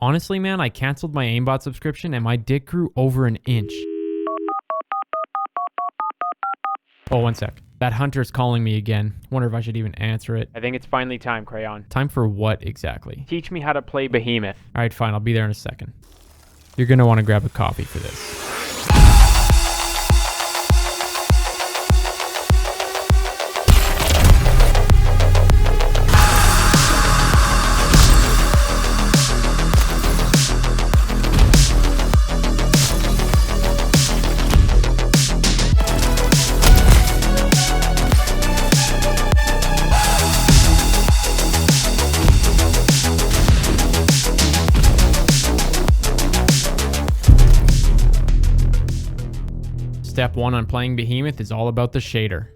Honestly, man, I canceled my aimbot subscription and my dick grew over an inch. Oh, one sec. That hunter's calling me again. Wonder if I should even answer it. I think it's finally time, Crayon. Time for what exactly? Teach me how to play Behemoth. All right, fine. I'll be there in a second. You're going to want to grab a coffee for this. Step 1 on playing Behemoth is all about the shader.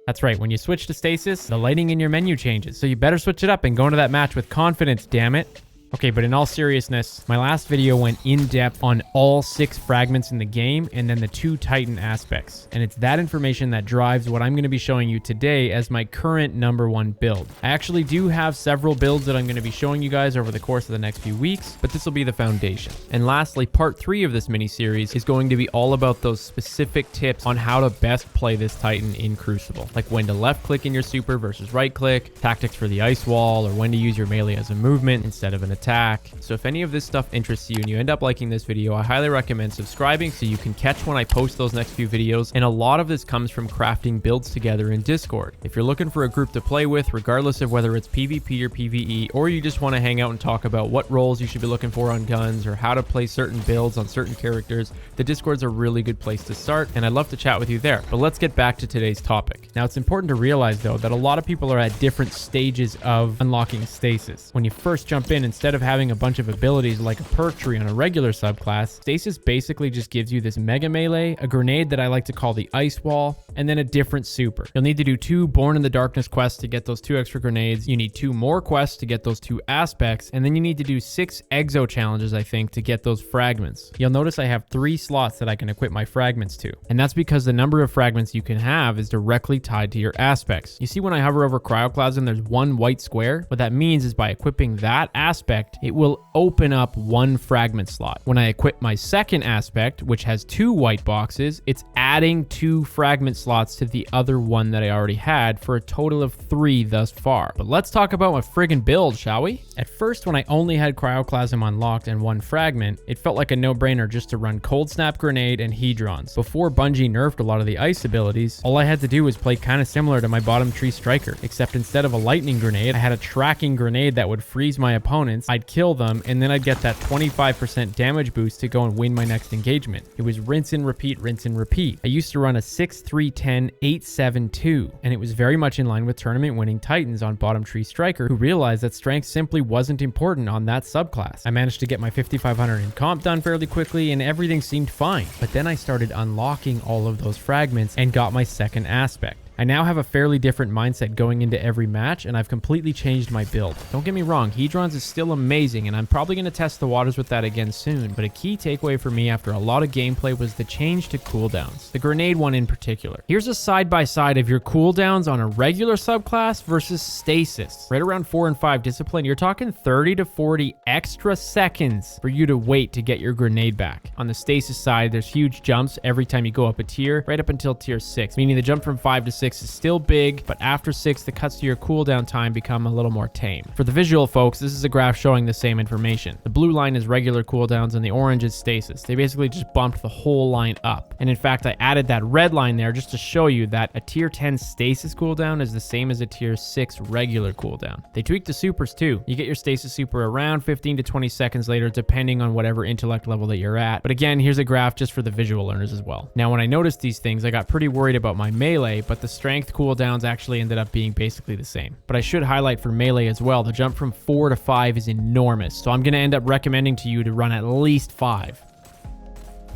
That's right, when you switch to Stasis, the lighting in your menu changes, so you better switch it up and go into that match with confidence, damn it. Okay, but in all seriousness, my last video went in depth on all 6 fragments in the game and then the 2 Titan aspects. And it's that information that drives what I'm going to be showing you today as my current #1 build. I actually do have several builds that I'm going to be showing you guys over the course of the next few weeks, but this will be the foundation. And lastly, part 3 of this mini-series is going to be all about those specific tips on how to best play this Titan in Crucible. Like when to left click in your super versus right click, tactics for the ice wall, or when to use your melee as a movement instead of an attack. So if any of this stuff interests you and you end up liking this video, I highly recommend subscribing so you can catch when I post those next few videos. And a lot of this comes from crafting builds together in Discord. If you're looking for a group to play with, regardless of whether it's PvP or PvE, or you just want to hang out and talk about what roles you should be looking for on guns or how to play certain builds on certain characters, the Discord's a really good place to start, and I'd love to chat with you there. But let's get back to today's topic. Now, it's important to realize, though, that a lot of people are at different stages of unlocking Stasis. When you first jump in, instead of having a bunch of abilities like a perk tree on a regular subclass, Stasis basically just gives you this mega melee, a grenade that I like to call the ice wall, and then a different super. You'll need to do 2 Born in the Darkness quests to get those 2 extra grenades. You need 2 more quests to get those 2 aspects, and then you need to do 6 exo challenges, I think, to get those fragments. You'll notice I have 3 slots that I can equip my fragments to, and that's because the number of fragments you can have is directly tied to your aspects. You see when I hover over Cryoplasm, there's 1 white square? What that means is by equipping that aspect, it will open up 1 fragment slot. When I equip my second aspect, which has 2 white boxes, it's adding 2 fragment slots to the other 1 that I already had for a total of 3 thus far. But let's talk about my friggin' build, shall we? At first, when I only had Cryoplasm unlocked and 1 fragment, it felt like a no-brainer just to run Cold Snap Grenade and Hedrons. Before Bungie nerfed a lot of the ice abilities, all I had to do was play kind of similar to my bottom tree striker, except instead of a lightning grenade, I had a tracking grenade that would freeze my opponents. I'd kill them, and then I'd get that 25% damage boost to go and win my next engagement. It was rinse and repeat, rinse and repeat. I used to run a 6-3-10-8-7-2, and it was very much in line with tournament winning Titans on bottom tree striker who realized that strength simply wasn't important on that subclass. I managed to get my 5500 in comp done fairly quickly and everything seemed fine, but then I started unlocking all of those fragments and got my second aspect. I now have a fairly different mindset going into every match, and I've completely changed my build. Don't get me wrong, Hedrons is still amazing, and I'm probably going to test the waters with that again soon, but a key takeaway for me after a lot of gameplay was the change to cooldowns, the grenade one in particular. Here's a side-by-side of your cooldowns on a regular subclass versus Stasis. Right around 4 and 5 discipline, you're talking 30 to 40 extra seconds for you to wait to get your grenade back. On the Stasis side, there's huge jumps every time you go up a tier, right up until tier 6, meaning the jump from 5 to 6 is still big, but after 6, the cuts to your cooldown time become a little more tame. For the visual folks, this is a graph showing the same information. The blue line is regular cooldowns and the orange is Stasis. They basically just bumped the whole line up. And in fact, I added that red line there just to show you that a tier 10 Stasis cooldown is the same as a tier 6 regular cooldown. They tweaked the supers too. You get your Stasis super around 15 to 20 seconds later, depending on whatever intellect level that you're at. But again, here's a graph just for the visual learners as well. Now, when I noticed these things, I got pretty worried about my melee, but the strength cooldowns actually ended up being basically the same. But I should highlight for melee as well, the jump from 4 to 5 is enormous, so I'm going to end up recommending to you to run at least 5.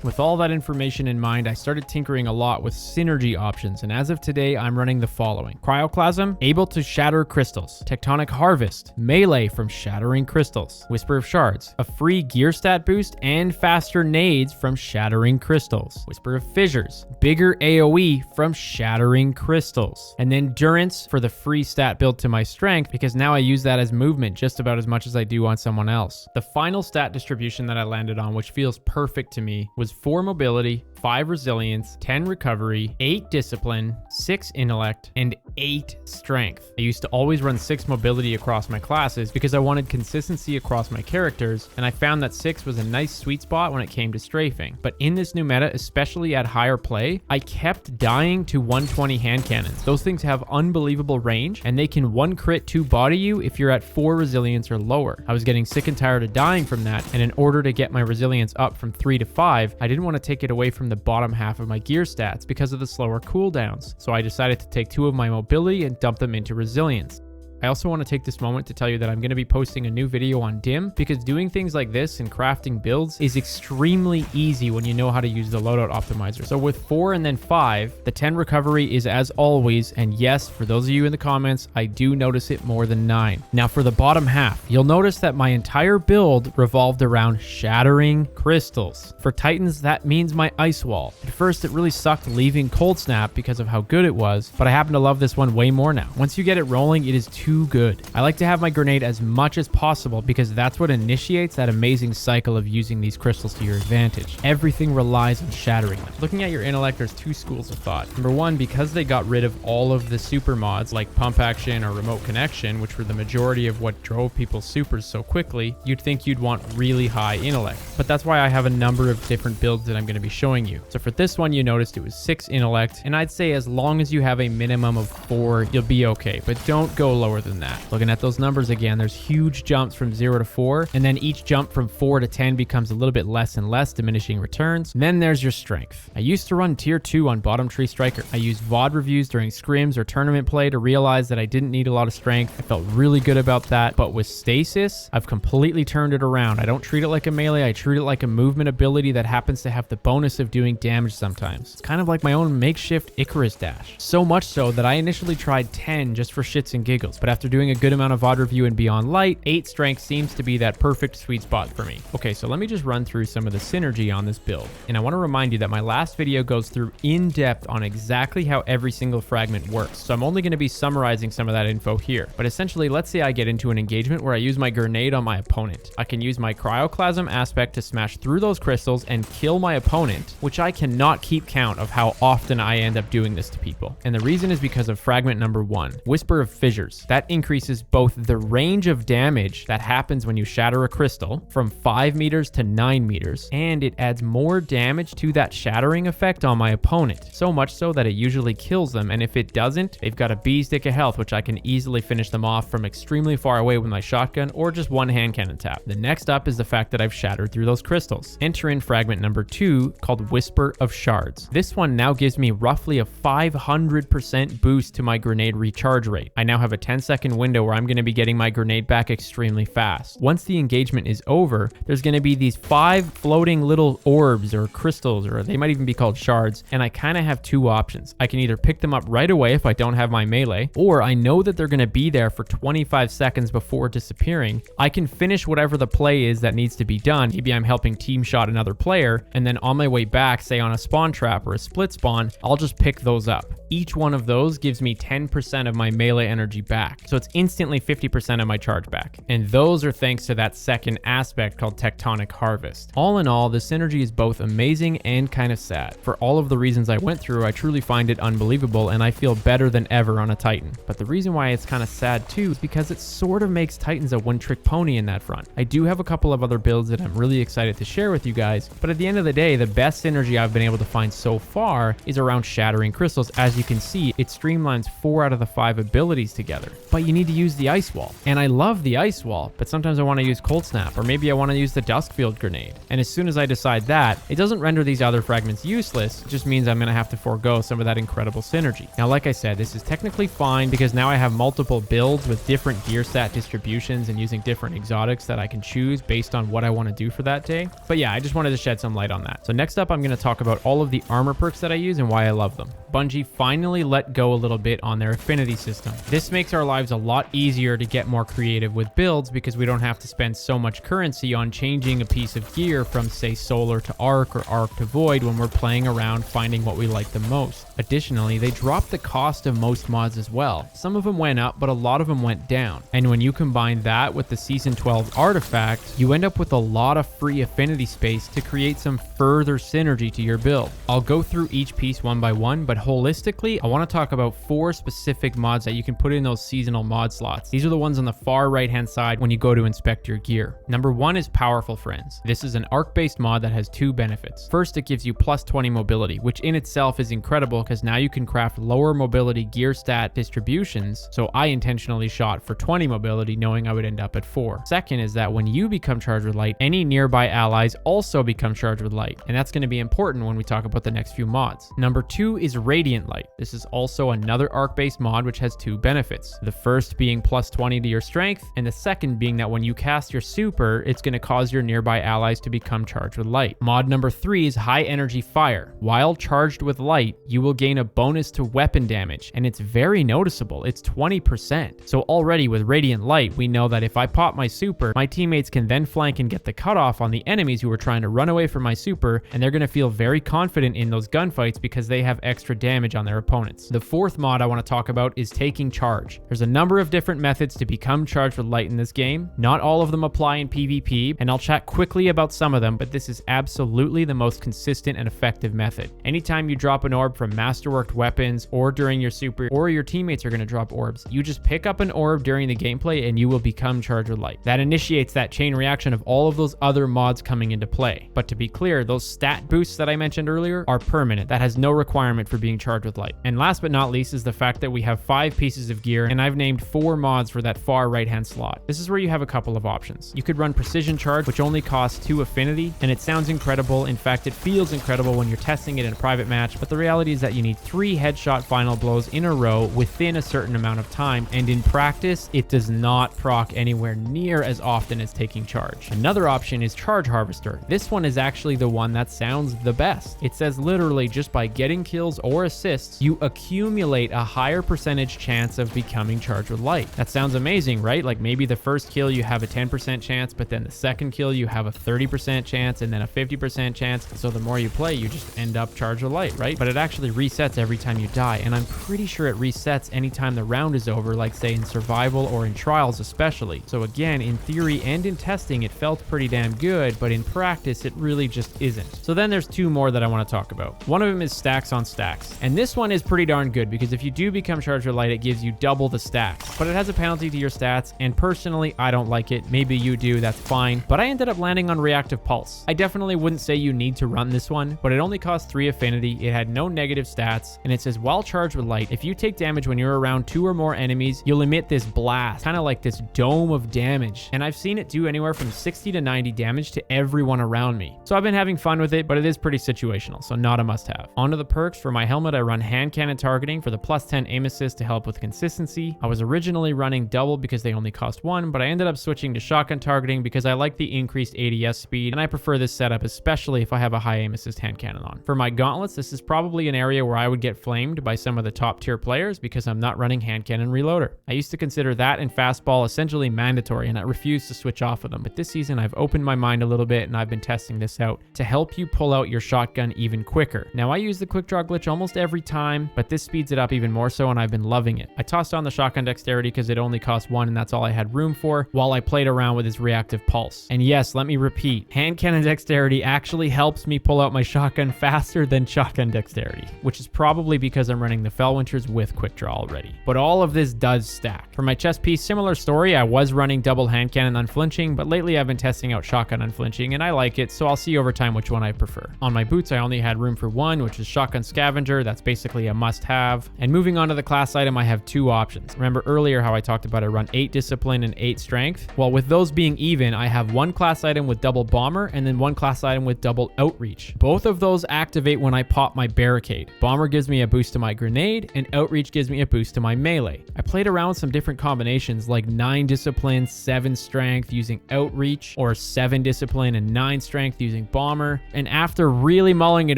With all that information in mind, I started tinkering a lot with synergy options, and as of today, I'm running the following. Cryoclasm, able to shatter crystals. Tectonic Harvest, melee from shattering crystals. Whisper of Shards, a free gear stat boost and faster nades from shattering crystals. Whisper of Fissures, bigger AoE from shattering crystals. And Endurance for the free stat build to my strength, because now I use that as movement just about as much as I do on someone else. The final stat distribution that I landed on, which feels perfect to me, was 4 mobility, 5 resilience, 10 recovery, 8 discipline, 6 intellect, and 8 strength. I used to always run 6 mobility across my classes because I wanted consistency across my characters, and I found that 6 was a nice sweet spot when it came to strafing. But in this new meta, especially at higher play, I kept dying to 120 hand cannons. Those things have unbelievable range, and they can 1 crit 2 body you if you're at 4 resilience or lower. I was getting sick and tired of dying from that, and in order to get my resilience up from 3 to 5, I didn't want to take it away from the bottom half of my gear stats because of the slower cooldowns. So I decided to take 2 of my mobility and dump them into resilience. I also want to take this moment to tell you that I'm going to be posting a new video on Dim, because doing things like this and crafting builds is extremely easy when you know how to use the loadout optimizer. So with 4 and then 5, the 10 recovery is as always, and yes, for those of you in the comments, I do notice it more than 9. Now for the bottom half, you'll notice that my entire build revolved around shattering crystals. For Titans, that means my ice wall. At first, it really sucked leaving Cold Snap because of how good it was, but I happen to love this one way more now. Once you get it rolling, it is too good. I like to have my grenade as much as possible because that's what initiates that amazing cycle of using these crystals to your advantage. Everything relies on shattering them. Looking at your intellect, there's 2 schools of thought. Number 1, because they got rid of all of the super mods like pump action or remote connection, which were the majority of what drove people's supers so quickly, you'd think you'd want really high intellect. But that's why I have a number of different builds that I'm going to be showing you. So for this one, you noticed it was 6 intellect, and I'd say as long as you have a minimum of 4, you'll be okay, but don't go lower than that. Looking at those numbers again, there's huge jumps from 0 to 4, and then each jump from 4 to 10 becomes a little bit less and less, diminishing returns. And then there's your strength. I used to run tier 2 on Bottom Tree Striker. I used VOD reviews during scrims or tournament play to realize that I didn't need a lot of strength. I felt really good about that, but with Stasis, I've completely turned it around. I don't treat it like a melee, I treat it like a movement ability that happens to have the bonus of doing damage sometimes. It's kind of like my own makeshift Icarus dash. So much so that I initially tried 10 just for shits and giggles, but after doing a good amount of VOD review and beyond light, 8 strength seems to be that perfect sweet spot for me. Okay, so let me just run through some of the synergy on this build. And I want to remind you that my last video goes through in depth on exactly how every single fragment works. So I'm only going to be summarizing some of that info here. But essentially, let's say I get into an engagement where I use my grenade on my opponent. I can use my cryoclasm aspect to smash through those crystals and kill my opponent, which I cannot keep count of how often I end up doing this to people. And the reason is because of fragment number 1, Whisper of Fissures. That increases both the range of damage that happens when you shatter a crystal from 5 meters to 9 meters, and it adds more damage to that shattering effect on my opponent, so much so that it usually kills them, and if it doesn't, they've got a B-stick of health, which I can easily finish them off from extremely far away with my shotgun or just one hand cannon tap. The next up is the fact that I've shattered through those crystals. Enter in fragment number 2 called Whisper of Shards. This one now gives me roughly a 500% boost to my grenade recharge rate. I now have a 10-second window where I'm going to be getting my grenade back extremely fast. Once the engagement is over, there's going to be these 5 floating little orbs or crystals, or they might even be called shards, and I kind of have 2 options. I can either pick them up right away if I don't have my melee, or I know that they're going to be there for 25 seconds before disappearing. I can finish whatever the play is that needs to be done. Maybe I'm helping team shot another player, and then on my way back, say on a spawn trap or a split spawn, I'll just pick those up. Each one of those gives me 10% of my melee energy back, so it's instantly 50% of my charge back. And those are thanks to that second aspect called Tectonic Harvest. All in all, the synergy is both amazing and kind of sad. For all of the reasons I went through, I truly find it unbelievable, and I feel better than ever on a Titan. But the reason why it's kind of sad too is because it sort of makes Titans a one-trick pony in that front. I do have a couple of other builds that I'm really excited to share with you guys, but at the end of the day, the best synergy I've been able to find so far is around shattering crystals, as you you can see, it streamlines 4 out of the 5 abilities together. But you need to use the Ice Wall. And I love the Ice Wall, but sometimes I want to use Cold Snap, or maybe I want to use the Duskfield Grenade. And as soon as I decide that, it doesn't render these other fragments useless, it just means I'm going to have to forego some of that incredible synergy. Now, like I said, this is technically fine because now I have multiple builds with different gear stat distributions and using different exotics that I can choose based on what I want to do for that day. But yeah, I just wanted to shed some light on that. So next up, I'm going to talk about all of the armor perks that I use and why I love them. Bungie finally let go a little bit on their affinity system. This makes our lives a lot easier to get more creative with builds because we don't have to spend so much currency on changing a piece of gear from, say, solar to arc or arc to void when we're playing around finding what we like the most. Additionally, they dropped the cost of most mods as well. Some of them went up, but a lot of them went down. And when you combine that with the Season 12 artifact, you end up with a lot of free affinity space to create some further synergy to your build. I'll go through each piece one by one, but holistically, I want to talk about 4 specific mods that you can put in those seasonal mod slots. These are the ones on the far right-hand side when you go to inspect your gear. Number 1 is Powerful Friends. This is an arc-based mod that has 2 benefits. First, it gives you plus 20 mobility, which in itself is incredible because now you can craft lower mobility gear stat distributions, so I intentionally shot for 20 mobility knowing I would end up at 4. Second is that when you become charged with light, any nearby allies also become charged with light, and that's going to be important when we talk about the next few mods. Number 2 is Radiant Light. This is also another arc-based mod which has 2 benefits. The first being plus 20 to your strength, and the second being that when you cast your super, it's going to cause your nearby allies to become charged with light. Mod number 3 is High Energy Fire. While charged with light, you will gain a bonus to weapon damage, and it's very noticeable. It's 20%. So already with Radiant Light, we know that if I pop my super, my teammates can then flank and get the cutoff on the enemies who are trying to run away from my super, and they're going to feel very confident in those gunfights because they have extra damage on their opponents. The 4th mod I want to talk about is Taking Charge. There's a number of different methods to become charged with light in this game. Not all of them apply in PvP, and I'll chat quickly about some of them, but this is absolutely the most consistent and effective method. Anytime you drop an orb from masterworked weapons or during your super, or your teammates are going to drop orbs, you just pick up an orb during the gameplay and you will become charged with light. That initiates that chain reaction of all of those other mods coming into play. But to be clear, those stat boosts that I mentioned earlier are permanent. That has no requirement for being charged with light. And last but not least is the fact that we have 5 pieces of gear, and I've named 4 mods for that far right hand slot. This is where you have a couple of options. You could run Precision Charge, which only costs 2 affinity, and it sounds incredible. In fact, it feels incredible when you're testing it in a private match, but the reality is that you need 3 headshot final blows in a row within a certain amount of time, and in practice, it does not proc anywhere near as often as Taking Charge. Another option is Charge Harvester. This one is actually the one that sounds the best. It says literally just by getting kills or assists, you accumulate a higher percentage chance of becoming charged with light. That sounds amazing, right? Like maybe the first kill you have a 10% chance, but then the second kill you have a 30% chance and then a 50% chance. So the more you play, you just end up charged with light, right? But it actually resets every time you die, and I'm pretty sure it resets anytime the round is over, like say in survival or in trials especially. So again, in theory and in testing, it felt pretty damn good, but in practice, it really just isn't. So then there's 2 more that I want to talk about. One of them is Stacks on Stacks, and this one is pretty darn good because if you do become charged with light, it gives you double the stacks, but it has a penalty to your stats, and personally, I don't like it. Maybe you do, that's fine, but I ended up landing on Reactive Pulse. I definitely wouldn't say you need to run this one, but it only costs 3 affinity, it had no negative stats, and it says while charged with light, if you take damage when you're around 2 or more enemies, you'll emit this blast, kind of like this dome of damage, and I've seen it do anywhere from 60 to 90 damage to everyone around me. So I've been having fun with it, but it is pretty situational, so not a must-have. Onto the perks. For my helmet, I run hand cannon targeting for the plus 10 aim assist to help with consistency. I was originally running double because they only cost 1, but I ended up switching to shotgun targeting because I like the increased ADS speed, and I prefer this setup, especially if I have a high aim assist hand cannon on. For my gauntlets, this is probably an area where I would get flamed by some of the top tier players because I'm not running hand cannon reloader. I used to consider that and fastball essentially mandatory, and I refused to switch off of them, but this season I've opened my mind a little bit and I've been testing this out to help you pull out your shotgun even quicker. Now I use the quick draw glitch almost every time, but this speeds it up even more so, and I've been loving it. I tossed on the shotgun dexterity because it only cost 1 and that's all I had room for, while I played around with his reactive pulse. And yes, let me repeat, hand cannon dexterity actually helps me pull out my shotgun faster than shotgun dexterity, which is probably because I'm running the Fellwinchers with quick draw already. But all of this does stack. For my chest piece, similar story. I was running double hand cannon unflinching, but lately I've been testing out shotgun unflinching and I like it, so I'll see over time which one I prefer. On my boots, I only had room for 1, which is shotgun scavenger. That's basically basically a must-have. And moving on to the class item, I have two options. Remember earlier how I talked about I run 8 discipline and 8 strength? Well, with those being even, I have one class item with double bomber and then one class item with double outreach. Both of those activate when I pop my barricade. Bomber gives me a boost to my grenade and outreach gives me a boost to my melee. I played around with some different combinations like 9 discipline, 7 strength using outreach, or 7 discipline and 9 strength using bomber. And after really mulling it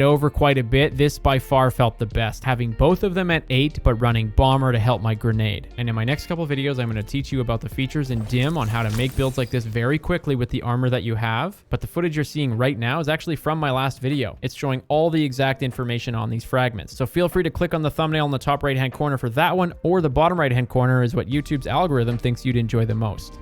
over quite a bit, this by far felt the best, having both of them at 8 but running bomber to help my grenade. And in my next couple videos, I'm going to teach you about the features in Dim on how to make builds like this very quickly with the armor that you have. But the footage you're seeing right now is actually from my last video. It's showing all the exact information on these fragments. So feel free to click on the thumbnail in the top right hand corner for that one, or the bottom right hand corner is what YouTube's algorithm thinks you'd enjoy the most.